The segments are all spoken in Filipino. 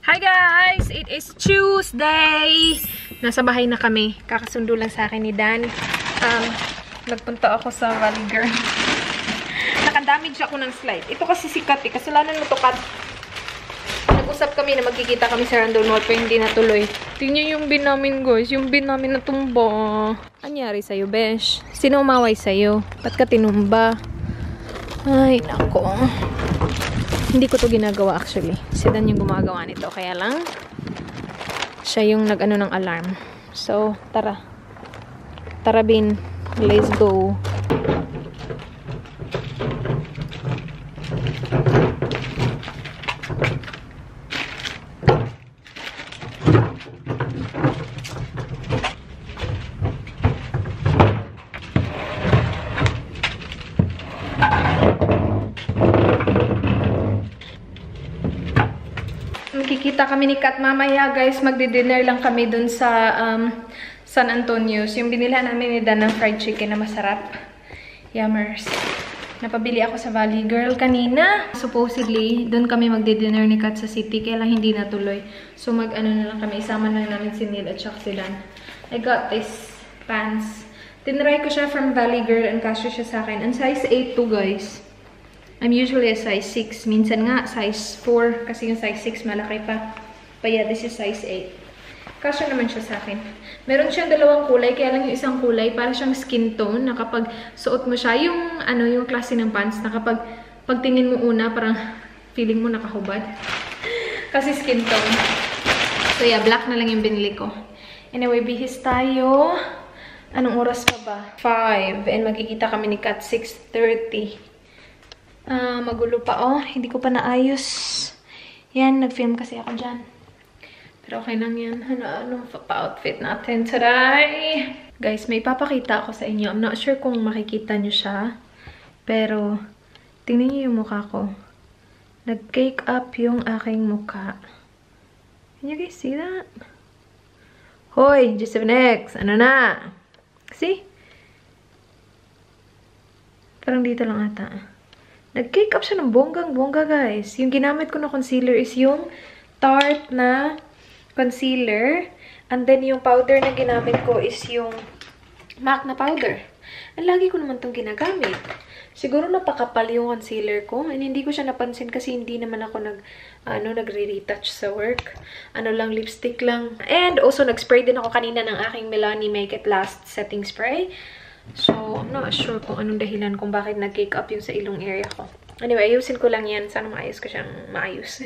Hi guys! It is Tuesday! Nasa bahay na kami. Kakasundo lang sa akin ni Dan. Nagpunta ako sa Valley Girl. Nakadamage ako ng slide. Ito kasi sikat eh. Kasalanan mo to, Kat. Nag-usap kami na magkikita kami sa Randall Mall pero hindi natuloy. Tingnan yung bin namin guys. Yung bin namin natumba. Anyari sa'yo, Besh? Sino umaway sa'yo? Ba't ka tinumba? Ay, nako. Hindi ko to ginagawa actually. Si Dan yung gumagawa nito. Kaya lang, siya yung nag-ano ng alarm. So, tara. Tara, Bin. Let's go. Magkikita kami ni Kat mamaya, guys. Magdi-dinner lang kami dun sa San Antonio's. Yung binilhan namin ni Dan ng fried chicken na masarap. Yummers. Napabili ako sa Valley Girl kanina. Supposedly, dun kami magdi-dinner ni Kat sa city. Kaya lang hindi natuloy. So, mag-ano na lang kami. Isama na namin si Neil at saka si Dan. I got this pants. Tinry ko siya from Valley Girl and kasya siya sa akin. And size 8 to, guys. I'm usually a size 6. Minsan nga, size 4. Kasi yung size 6 malaki pa. But yeah, this is size 8. Kasya naman siya sa akin. Meron siyang dalawang kulay. Kaya lang yung isang kulay, para siyang skin tone. Na kapag suot mo siya, yung, yung klase ng pants, na kapag pagtingin mo una, parang feeling mo nakahubad. Kasi skin tone. So yeah, black na lang yung binili ko. Anyway, bihis tayo. Anong oras pa ba? 5. And magkikita kami ni Kat 6:30. Magulo pa, oh. Hindi ko pa naayos. Yan, nag-film kasi ako dyan. Pero okay lang yan. Ano pa-outfit natin today? Guys, may papakita ako sa inyo. I'm not sure kung makikita nyo siya. Pero, tingnan nyo yung mukha ko. Nag-cake up yung aking mukha. Can you guys see that? Hoy, G7X! Ano na? See? Parang dito lang ata. Nag-cake up siya ng bonggang-bongga, guys. Yung ginamit ko na concealer is yung Tarte na concealer. And then, yung powder na ginamit ko is yung MAC na powder. Ang lagi ko naman itong ginagamit. Siguro napakapal yung concealer ko. And hindi ko siya napansin kasi hindi naman ako nagre-retouch sa work. Ano lang, lipstick lang. And also, nag-spray din ako kanina ng aking Milani Make It Last setting spray. So, I'm not sure kung anong dahilan kung bakit nag-cake up yung sa ilong area ko. Anyway, ayusin ko lang yan. Sana maayos ko siyang maayos.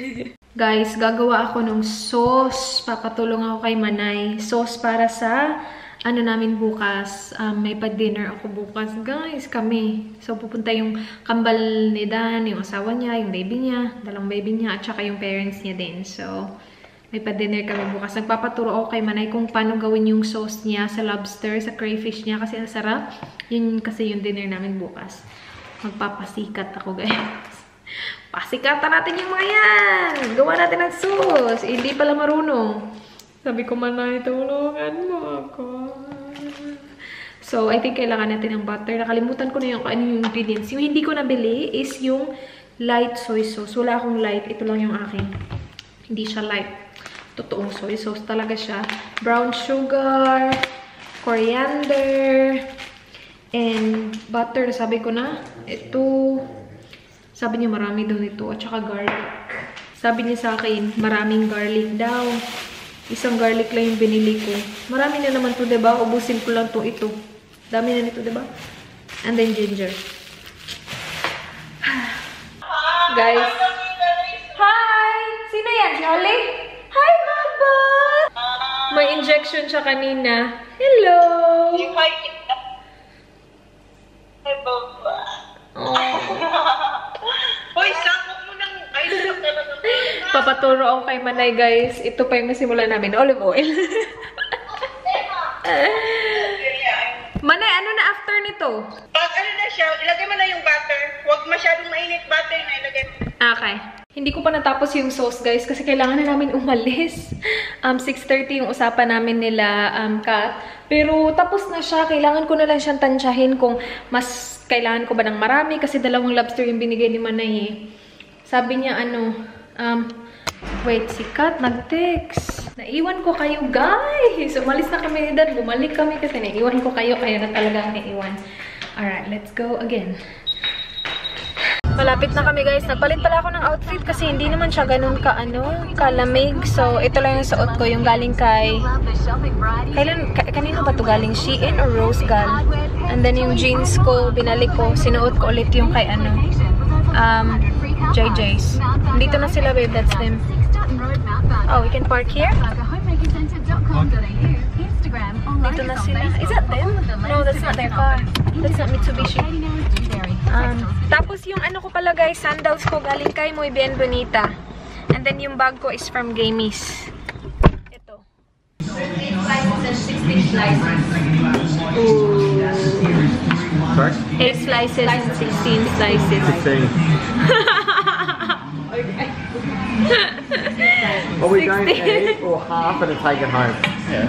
Guys, gagawa ako ng sauce. Papatulong ako kay Manay. Sauce para sa namin bukas. May pa-dinner ako bukas. Guys, kami. So, pupunta yung kambal ni Dan, yung asawa niya, yung baby niya, dalang baby niya, at saka yung parents niya din. So, may pa-dinner kami bukas. Nagpapaturo ako kay Manay kung paano gawin yung sauce niya sa lobster, sa crayfish niya. Kasi ang sarap. Yun kasi yung dinner namin bukas. Magpapasikat ako, guys. Pasikatan natin yung mga yan! Gawa natin ng sauce. Hindi pala marunong. Sabi ko, Manay, tulungan mo ako. So, I think kailangan natin ng butter. Nakalimutan ko na yung ingredients. Yung hindi ko nabili is yung light soy sauce. Wala akong light. Ito lang yung akin. Hindi siya light. Totoong soy sauce talaga siya. Brown sugar, coriander, and butter. Sabi ko na, ito, sabi niya marami daw nito, at saka garlic. Sabi niya sa akin, maraming garlic daw. Isang garlic lang yung binili ko. Marami na naman to, diba? Ubusin ko lang to ito. Dami na nito, diba? And then ginger. Guys. Hi! Sino yan? Si Holly? Hi, Baba! May injection siya kanina. Hello! Hi, Baba. Oh. Hoy, sakot mo ng ice cream talaga. Papaturo ako kay Manay, guys. Ito pa yung nasimula namin. Olive oil. Manay, ano na after nito? Pag ano na siya, ilagay mo na yung butter. Huwag masyadong mainit butter na ilagay mo. Okay. Hindi ko pa natapos yung sauce, guys, kasi kailangan na namin umalis. 6:30 yung usapan namin nila, Kat. Pero tapos na siya. Kailangan ko na lang siyang tansyahin kung mas kailangan ko ba ng marami kasi dalawang lobster yung binigay ni Manay eh. Sabi niya, Wait, si Kat nag-text. Naiwan ko kayo, guys! Umalis na kami ni Dad. Bumalik kami kasi naiwan ko kayo. Kaya na talaga naiwan. Alright, let's go again. Malapit na kami, guys. Nagpalit pala ako ng outfit kasi hindi naman siya ganun kalamig. So, ito lang yung suot ko. Yung galing kay... Kanino ba ito galing? Shein or Rose Gal? And then yung jeans ko, binalik ko. Sinuot ko ulit yung kay JJ's. Dito na sila, babe. That's them. Oh, we can park here? Dito na sila. Is that them? No, that's not their car. That's not Mitsubishi. Tapos yung ko pala, guys, sandals ko galing kay Muy Bien Bonita. And then yung bag ko is from Gamies. Ito. 8 slices and 16 slices. Ooh. Sorry? 8 slices and 16 slices. 16. Are we going to eat or half and take it home? Yeah.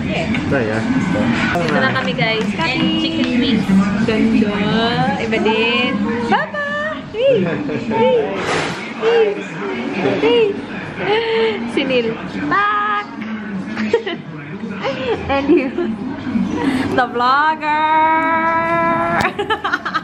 There you go. Dito na kami, guys. And chicken wings. Ganda. Iba din. Papa! Hey! Hey! Hey! Hey! Sinil. Back! And you. The vlogger!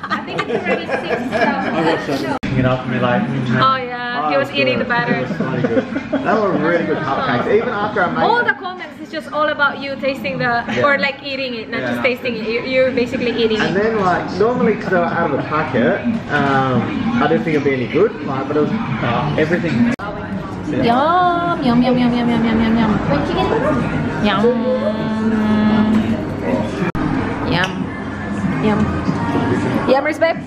I think it's already 6 It up me like. Oh yeah, he was eating the batter. It was really good. That was really good cupcakes. Even after I made all the comments is just all about you tasting the or like eating it, not just tasting it. You're basically eating and it. And then like normally because they were out of the packet, I didn't think it'd be any good. Like, but it was everything. Yum, yum, yum, yum, yum, yum, yum, yum, yum. Yum. Yum. Yum. Yummers, babe.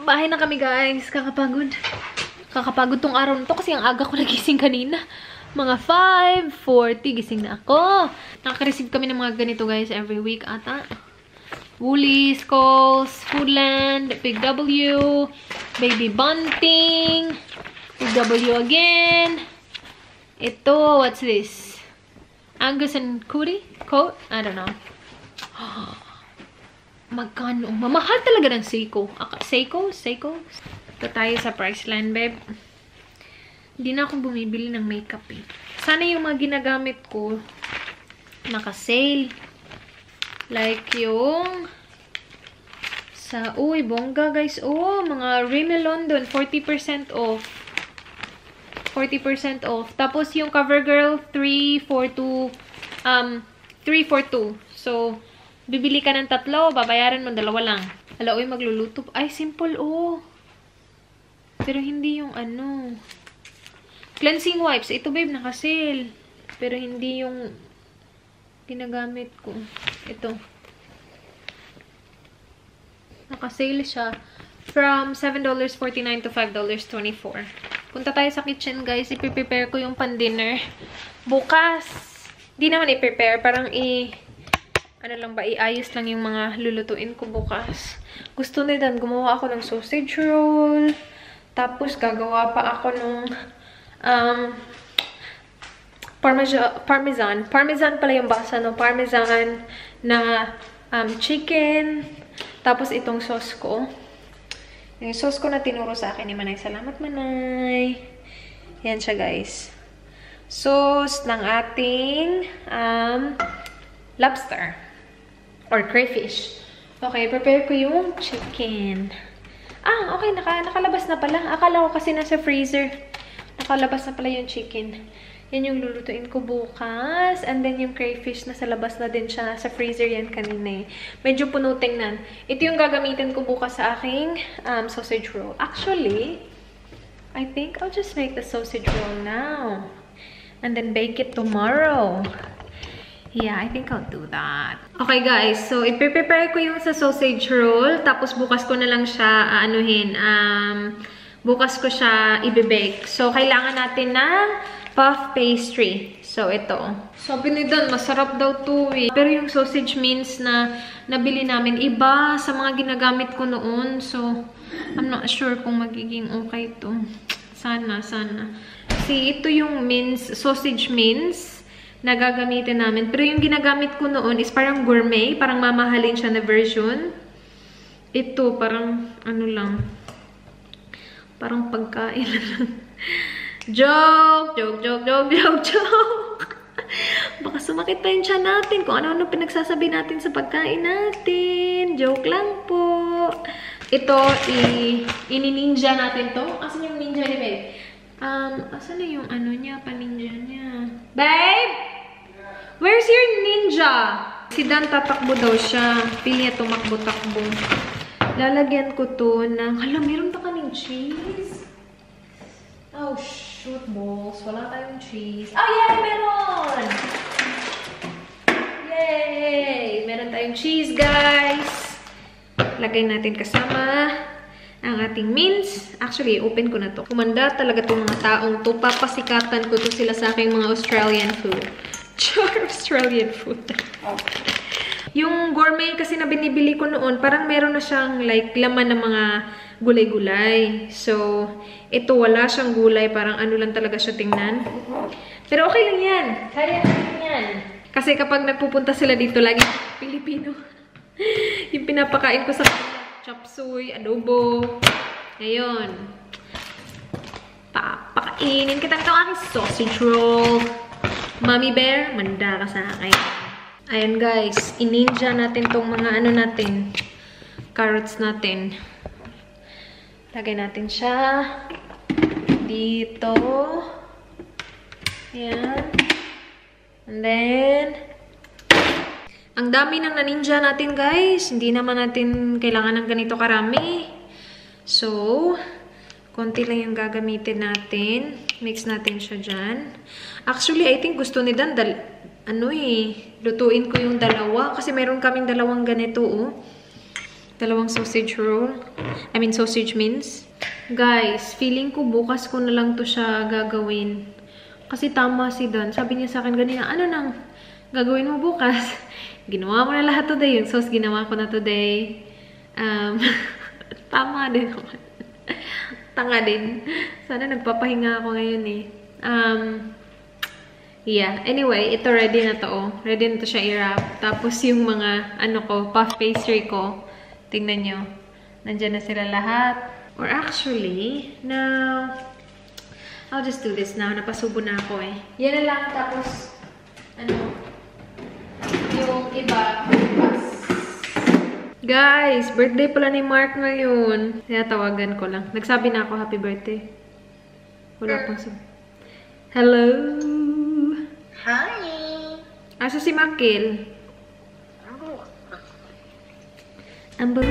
Bahay na kami, guys. Kakapagod. Kakapagod tong araw na to kasi ang aga ko nagising kanina. Mga 5:40 gising na ako. Nakaka-receive kami ng mga ganito, guys, every week ata. Woolies, Coles, Foodland, Big W, Baby Bunting, Big W again. Ito, what's this? Angus and Cootie? Coat? I don't know. Magkano? Mamahal talaga ng Seiko. Seiko? Ito tayo sa Priceline, babe. Hindi na ako bumibili ng makeup eh. Sana yung mga ginagamit ko naka-sale. Like yung sa, uy, bongga, guys. Oh, mga Rimmel London, 40% off. 40% off. Tapos yung CoverGirl, 342. So, bibili ka ng 3, babayaran mo 2 lang. Ala, uy, magluluto. Ay, simple, oh. Pero hindi yung cleansing wipes. Ito, babe, naka-sale. Pero hindi yung ginagamit ko. Ito. Naka-sale siya. From $7.49 to $5.24. Punta tayo sa kitchen, guys. I-prepare ko yung pan-dinner. Bukas. Di naman i-prepare. Parang iayos lang yung mga lulutuin ko bukas. Gusto ni Dan, gumawa ako ng sausage roll. Tapos, gagawa pa ako ng parmesan. Parmesan pala yung basa, no? Parmesan na chicken. Tapos, itong sauce ko. Yung sauce ko na tinuro sa akin ni Manay. Salamat, Manay. Yan siya, guys. Sauce ng ating lobster. Or crayfish. Okay, prepare ko yung chicken. Ah, okay. Nakalabas na pala. Akala ko kasi nasa freezer. Nakalabas na pala yung chicken. Yan yung lulutuin ko bukas. And then yung crayfish, nasa labas na din siya. Nasa freezer yan kanina eh. Medyo puno tingnan. Ito yung gagamitin ko bukas sa aking sausage roll. Actually, I think I'll just make the sausage roll now. And then bake it tomorrow. Yeah, I think I'll do that. Okay, guys. So, i-prepare ko yung sa sausage roll. Tapos, bukas ko na lang siya, bukas ko siya i-bake. So, kailangan natin ng puff pastry. So, ito. Sabi ni Dan, masarap daw to eh. Pero yung sausage mince na nabili namin, iba sa mga ginagamit ko noon. So, I'm not sure kung magiging okay to. Sana. Kasi ito yung mince, sausage mince na gagamitin namin. Pero yung ginagamit ko noon is parang gourmet. Parang mamahalin siya na version. Ito, parang ano lang. Parang pagkain lang. Joke! Baka sumakit pa yung tiyan natin kung ano-ano pinagsasabi natin sa pagkain natin. Joke lang po. Ito, ini-ninja natin to. Asan yung ninja ni Babe? Asan na yung ano niya, paninja niya? Babe! Where's your ninja? Si Dan tatakbo daw siya. Pili niya tumakbo-takbo. Lalagyan ko to ng... Hala, meron pa kaning cheese? Oh, shoot balls. Wala tayong cheese. Oh, yay! Meron! Yay! Meron tayong cheese, guys. Lagay natin kasama ang ating mince. Actually, open ko na to. Kumanda talaga itong mga taong to. Papasikatan ko to sila sa aking mga Australian food. Australian food. Yung gourmet kasi na binibili ko noon, parang meron na siyang like laman ng mga gulay-gulay. So, ito wala siyang gulay. Parang ano lang talaga siya tingnan. Pero okay lang yan. Kaya natin yan. Kasi kapag nagpupunta sila dito, lagi Pilipino. Yung pinapakain ko sa chop suey, adobo. Ngayon. Papakainin kita ng aking sausage roll. Mommy Bear, manda ka sa akin. Ayan guys, ininja natin tong mga ano natin, carrots natin. Lagay natin siya dito. Ayan. And then, ang dami ng naninja natin guys. Hindi naman natin kailangan ng ganito karami. So, konti lang yung gagamitin natin. Mix natin siya dyan. Actually, I think gusto ni Dan lutuin ko yung dalawa. Kasi meron kaming dalawang ganito, oh. Dalawang sausage roll. I mean, sausage mince. Guys, feeling ko bukas ko na lang to siya gagawin. Kasi tama si Dan. Sabi niya sa akin ganina, ano nang gagawin mo bukas? Ginawa mo na lahat today. Yung sauce, ginawa ko na today. Tama din naman. Tanga din. Sana nagpapahinga ako ngayon eh. Yeah. Anyway, ito ready na to. Oh. Ready na to siya i-wrap. Tapos yung mga, puff pastry ko. Tingnan nyo. Nandyan na sila lahat. Or actually, now, I'll just do this now. Napasubo na ako eh. Yan na lang. Tapos, yung iba, bukas. Guys, birthday pala ni Mark ngayon. Kaya tawagan ko lang. Nagsabi na ako, happy birthday. Wala pang sabi. Hello! Hi! Asa si Makil? Ambo.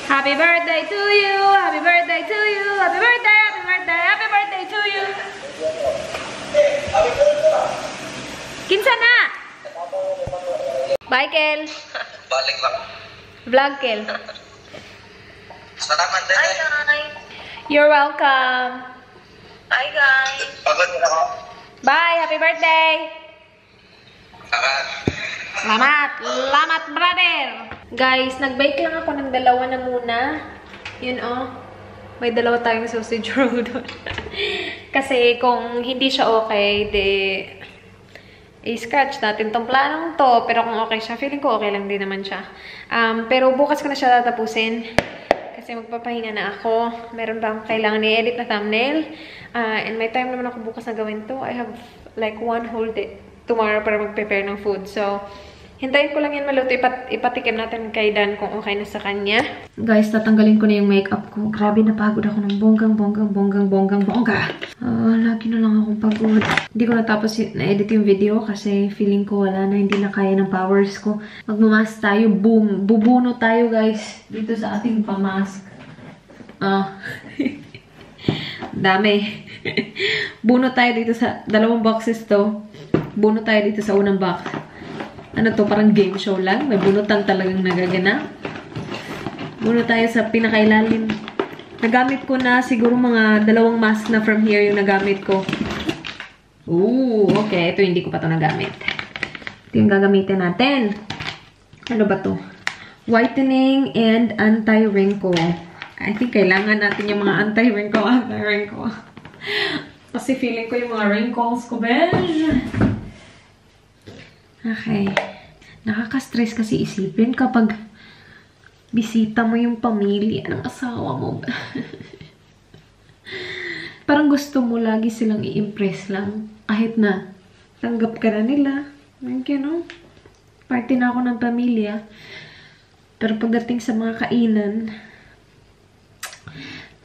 Happy birthday to you! Happy birthday to you! Happy birthday! Happy birthday! Happy birthday to you! Kinsa na? Bye, Kel! Balik lang. Vlog, Kel. Salamat din. Hi guys! You're welcome. Hi guys! Pagod din ako. Bye! Happy birthday! Salamat. Salamat, brother! Guys, nag-bake lang ako ng dalawa na muna. Yun, oh. May dalawa tayong sausage roll doon. Kasi kung hindi siya okay, i-scratch natin tong planong to. Pero kung okay siya, feeling ko okay lang din naman siya. Pero bukas ko na siya tatapusin. Kasi magpapahinga na ako. Meron ba akong kailangan i-edit na thumbnail? And may time naman ako bukas na gawin to. I have like one whole day tomorrow para mag-prepare ng food. So, hintayin ko lang yan maluto. Ipatikim natin kay Dan kung okay na sa kanya. Guys, tatanggalin ko na yung makeup ko. Grabe, napagod ako ng bonggang. Lagi na lang akong pagod. Hindi ko natapos na-edit yung video kasi feeling ko wala na. Hindi na kaya ng powers ko. Magmamask tayo. Boom! Bubuno tayo, guys. Dito sa ating pamask. Dami. Buno tayo dito sa dalawang boxes to. Buno tayo dito sa unang box. Ano to? Parang game show lang. May bunutan talagang nagaganap. Buno tayo sa pinakailalim. Nagamit ko na siguro mga 2 mask na from here yung nagamit ko. Ooh, okay. Ito hindi ko pa to nagamit. Ito yung gagamitin natin. Ano ba to? Whitening and anti-wrinkle. I think kailangan natin yung mga anti-wrinkle. Kasi feeling ko yung mga wrinkles ko, besh. Okay. Nakaka-stress kasi isipin kapag bisita mo yung pamilya ng asawa mo. Parang gusto mo lagi silang i-impress lang. Kahit na tanggap ka na nila. Like, you know, party na ako ng pamilya. Pero pagdating sa mga kainan,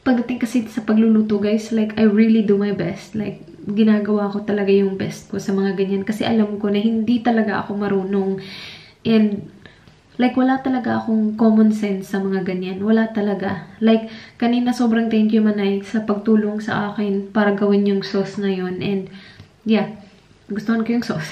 pagdating kasi sa pagluluto, guys, like, I really do my best. Like, ginagawa ko talaga yung best ko sa mga ganyan. Kasi alam ko na hindi talaga ako marunong. And, like, wala talaga akong common sense sa mga ganyan. Wala talaga. Like, kanina sobrang thank you, Manay, sa pagtulong sa akin para gawin yung sauce na yun. And, yeah, gustuhan ko yung sauce.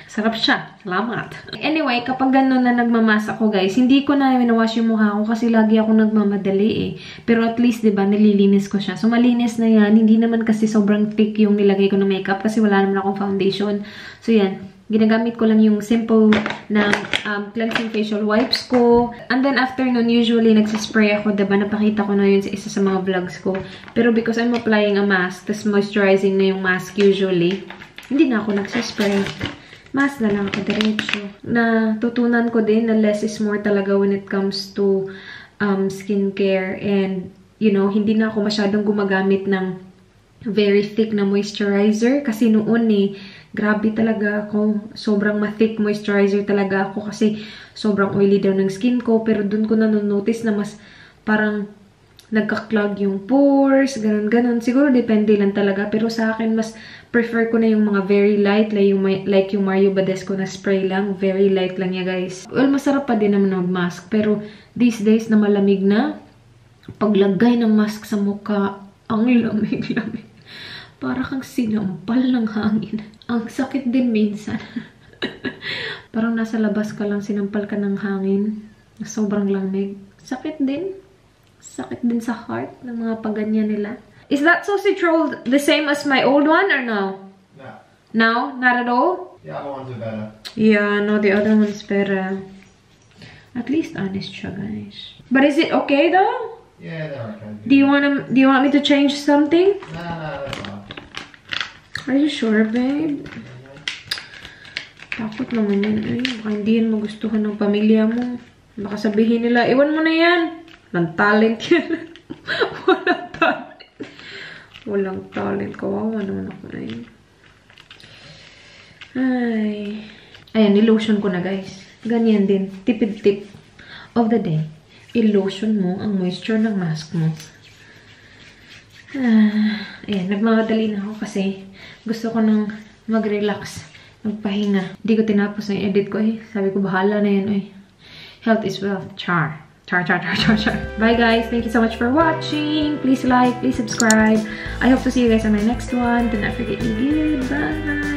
Sarap siya. Salamat. Anyway, kapag gano'n na nagmamasa ko, guys, hindi ko na winawash yung mukha ko kasi lagi ako nagmamadali eh. Pero at least, diba, nililinis ko siya. So, malinis na yan. Hindi naman kasi sobrang thick yung nilagay ko ng makeup kasi wala naman akong foundation. So, yan. Ginagamit ko lang yung simple na cleansing facial wipes ko. And then, after nun, usually, nagsispray ako. Diba, napakita ko na yun sa isa sa mga vlogs ko. Pero because I'm applying a mask, tas moisturizing na yung mask usually, hindi na ako nagsispray. Mas na lang ako diretso. Natutunan ko din na less is more talaga when it comes to skincare. And, you know, hindi na ako masyadong gumagamit ng very thick na moisturizer. Kasi noon eh, grabe talaga ako. Sobrang ma-thick moisturizer talaga ako kasi sobrang oily daw ng skin ko. Pero dun ko nanonotice na mas parang nagka-clog yung pores, ganun-ganun. Siguro depende lang talaga. Pero sa akin, mas prefer ko na yung mga very light, like yung Mario Badescu na spray lang. Very light lang niya, guys. Well, masarap pa din naman mag-mask. Pero these days na malamig na, paglagay ng mask sa mukha, ang lamig-lamig. Para kang sinampal ng hangin. Ang sakit din minsan. Parang nasa labas ka lang, sinampal ka ng hangin. Sobrang lamig. Sakit din. Sakit din sa heart ng mga paganyan nila. Is that sausage roll the same as my old one or no? No. No? Not at all? The other ones are better. Yeah, no, the other one's better. At least honest siya, guys. But is it okay though? Yeah, they're okay. Do you want me to change something? No, that's fine. Are you sure, babe? Takot naman yan. Ay, baka hindi yan magustuhan ng pamilya mo. Baka sabihin nila, iwan mo na yan. Walang talent yan. Walang talent. Walang talent. Kawawa naman ako na yun. Ay. Ayan, nilotion ko na, guys. Ganyan din. Tipid tip of the day. I-lotion mo ang moisture ng mask mo. Ayan, nagmamadali na ako kasi gusto ko nang mag-relax, magpahinga. Hindi ko tinapos na yung edit ko eh. Sabi ko, bahala na yan eh. Health is wealth. Char. Bye guys. Thank you so much for watching. Please like, please subscribe. I hope to see you guys on my next one. Do not forget to give. Bye.